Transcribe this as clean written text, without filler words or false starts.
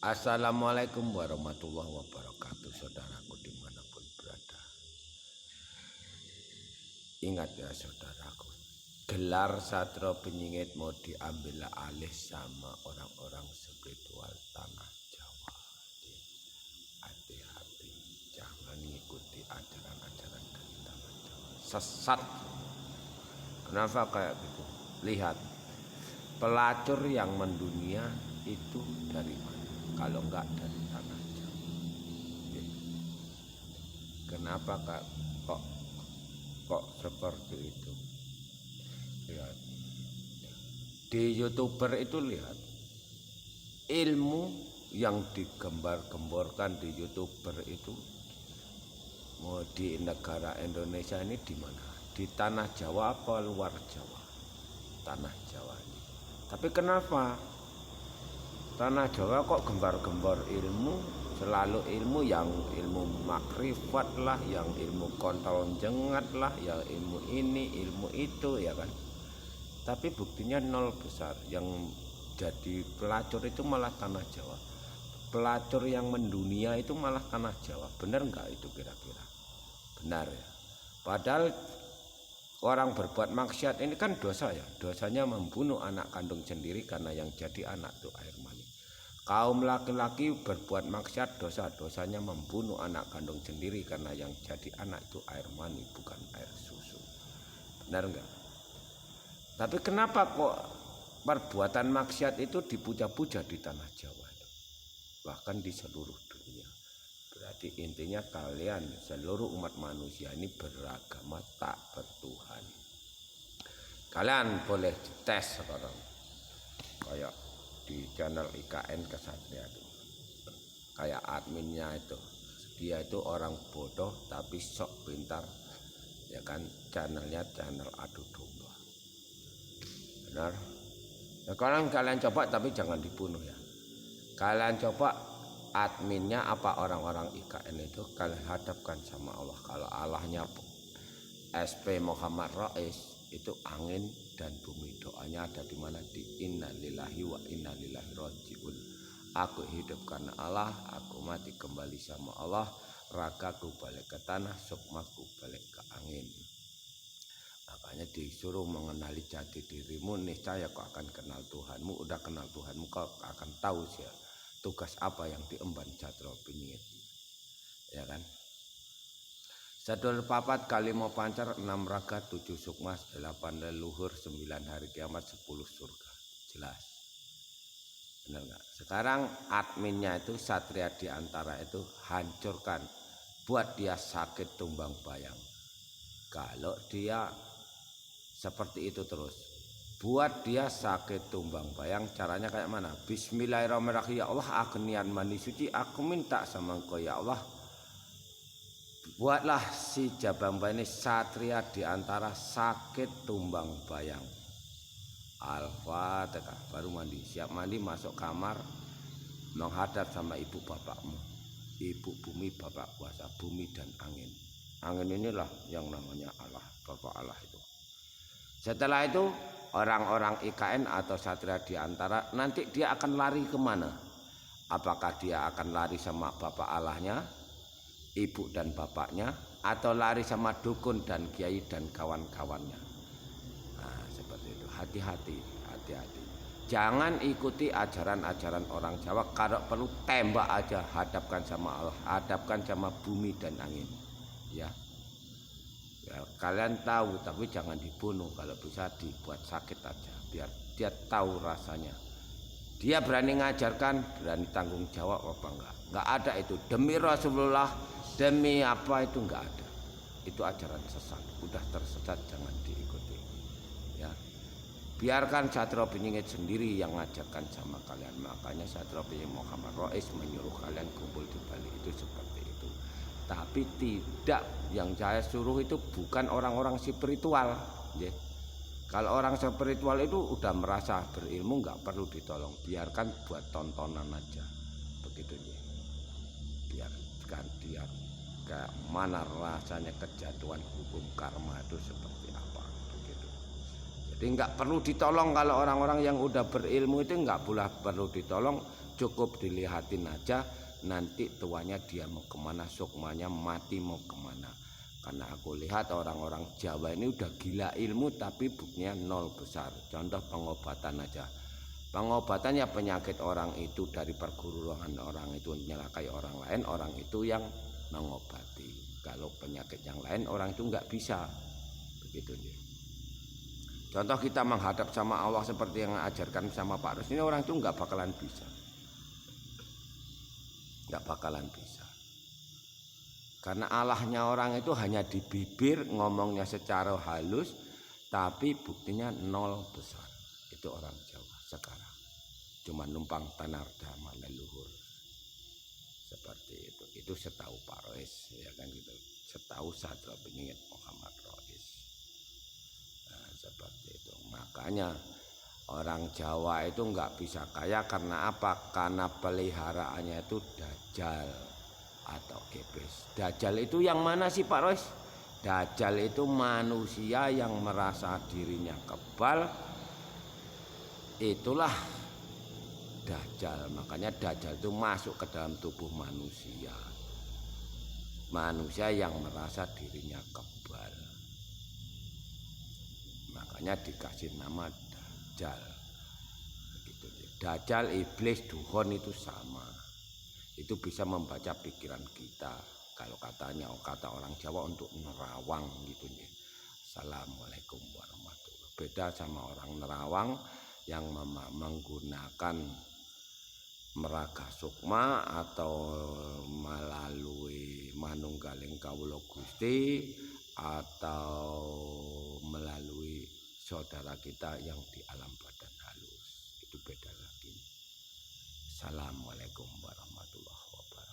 Assalamualaikum warahmatullahi wabarakatuh, saudaraku dimanapun berada. Ingat ya saudaraku, gelar Satrio Benyingit mau diambil alih sama orang-orang spiritual tanah Jawa. Hati-hati, jangan ngikuti ajaran-ajaran dari tanah Jawa. Sesat. Kenapa kayak gitu? Lihat, pelacur yang mendunia itu dari mana? Kalau enggak dari tanah Jawa. Kenapa kok seperti itu? Lihat, di YouTuber itu lihat ilmu yang digembar-gemborkan di YouTuber itu mau di negara Indonesia ini di mana? Di tanah Jawa apa luar Jawa? Tanah Jawa ini. Tapi kenapa tanah Jawa kok gembar-gembor ilmu, selalu ilmu yang ilmu makrifat lah, yang ilmu kontol jengat lah, yang ilmu ini, ilmu itu, ya kan. Tapi buktinya nol besar. Yang jadi pelacur itu malah tanah Jawa. Pelacur yang mendunia itu malah tanah Jawa. Benar nggak itu kira-kira? Benar ya. Padahal orang berbuat maksiat ini kan dosa ya. Dosanya membunuh anak kandung sendiri karena yang jadi anak itu air mani. Kaum laki-laki berbuat maksiat dosanya membunuh anak kandung sendiri karena yang jadi anak itu air mani bukan air susu. Benar enggak? Tapi kenapa kok perbuatan maksiat itu dipuja-puja di tanah Jawa itu? Bahkan di seluruh dunia. Berarti intinya kalian seluruh umat manusia ini beragama tak bertuhan. Kalian boleh dites sekarang kayak di channel IKN Kesatria itu, kayak adminnya itu, dia itu orang bodoh tapi sok pintar, ya kan. Channelnya channel adu domba. Benar. Sekarang kalian coba, tapi jangan dibunuh ya. Kalian coba adminnya apa orang-orang IKN itu kalian hadapkan sama Allah. Kalau Allahnya SP Muhammad Rais itu angin dan bumi, doanya ada di mana? Di innalillahi wa inna ilaihi rajiun. Aku hidup karena Allah, aku mati kembali sama Allah, ragaku balik ke tanah, sukmaku balik ke angin. Makanya disuruh mengenali jati dirimu, niscaya kau akan kenal Tuhanmu. Udah kenal Tuhanmu, kau akan tahu sih tugas apa yang diemban Satrio Benyingit, ya kan. Sadul papat kali mau pancar, 6 raga 7 sukmas, 8 leluhur, 9 hari kiamat, 10 surga. Jelas, benar nggak? Sekarang adminnya itu Satria Diantara itu hancurkan, buat dia sakit tumbang bayang. Kalau dia seperti itu terus, buat dia sakit tumbang bayang, caranya kayak mana? Bismillahirrahmanirrahim. Ya Allah, aku niat mandi suci, aku minta sama Engkau ya Allah, buatlah si Jabamba ini Satria Diantara sakit tumbang bayang. Al-Fatihah. Baru mandi, siap mandi, masuk kamar, menghadap sama ibu bapakmu, ibu bumi, bapak kuasa bumi dan angin. Angin inilah yang namanya Allah, Bapak Allah itu. Setelah itu orang-orang IKN atau Satria Diantara nanti dia akan lari kemana? Apakah dia akan lari sama Bapak Allahnya, ibu dan bapaknya, atau lari sama dukun dan kiai dan kawan-kawannya? Nah, seperti itu. Hati-hati. Jangan ikuti ajaran-ajaran orang Jawa. Kalau perlu tembak aja, hadapkan sama Allah, hadapkan sama bumi dan angin. Ya. Ya, kalian tahu, tapi jangan dibunuh. Kalau bisa dibuat sakit aja, biar dia tahu rasanya. Dia berani ngajarkan, berani tanggung jawab apa enggak? Enggak ada itu. Demi Rasulullah, demi apa itu enggak ada. Itu ajaran sesat. Udah tersesat, jangan diikuti. Ya, biarkan Satrio Benyingit sendiri yang ngajarkan sama kalian. Makanya Satrio Benyingit Muhammad Rais menyuruh kalian kumpul di Bali itu seperti itu. Tapi tidak, yang saya suruh itu bukan orang-orang spiritual. Ya. Kalau orang spiritual itu udah merasa berilmu, nggak perlu ditolong, biarkan buat tontonan aja, begitu ya. Biarkan dia kayak mana rasanya kejatuhan hukum karma itu seperti apa, begitu. Jadi nggak perlu ditolong. Kalau orang-orang yang udah berilmu itu nggak perlu ditolong. cukup dilihatin aja, nanti tuanya dia mau kemana, sukmanya mati mau kemana. Karena aku lihat orang-orang Jawa ini udah gila ilmu tapi buktinya nol besar. Contoh pengobatan aja. Pengobatannya penyakit orang itu dari perguruan orang itu menyelakai orang lain, orang itu yang mengobati. Kalau penyakit yang lain orang itu nggak bisa. Begitu nih. Contoh kita menghadap sama Allah seperti yang ajarkan sama Pak Rus, ini orang itu nggak bakalan bisa. Nggak bakalan bisa. Karena Allahnya orang itu hanya di bibir, ngomongnya secara halus, tapi buktinya nol besar. Itu orang Jawa sekarang. Cuma numpang tanah dhamma leluhur. Seperti itu. Itu setahu Pak Rois, ya kan gitu. Setahu Sadra Beningit Muhammad Rois. Nah, seperti itu. Makanya orang Jawa itu nggak bisa kaya karena apa? Karena peliharaannya itu dajjal atau kebes. Dajjal itu yang mana sih Pak Rois? Dajjal itu manusia yang merasa dirinya kebal. Itulah dajjal. Makanya dajjal itu masuk ke dalam tubuh manusia. Manusia yang merasa dirinya kebal. Makanya dikasih nama dajjal. Begitu. Dajjal, iblis, duhon itu sama. Itu bisa membaca pikiran kita. Kalau kata orang Jawa untuk nerawang gitu ya. Assalamualaikum warahmatullahi wabarakatuh. Beda sama orang nerawang yang menggunakan meraga sukma atau melalui manunggaling kawula Gusti atau melalui saudara kita yang di alam badan halus. Itu beda lagi. Assalamualaikum warahmatullahi wabarakatuh.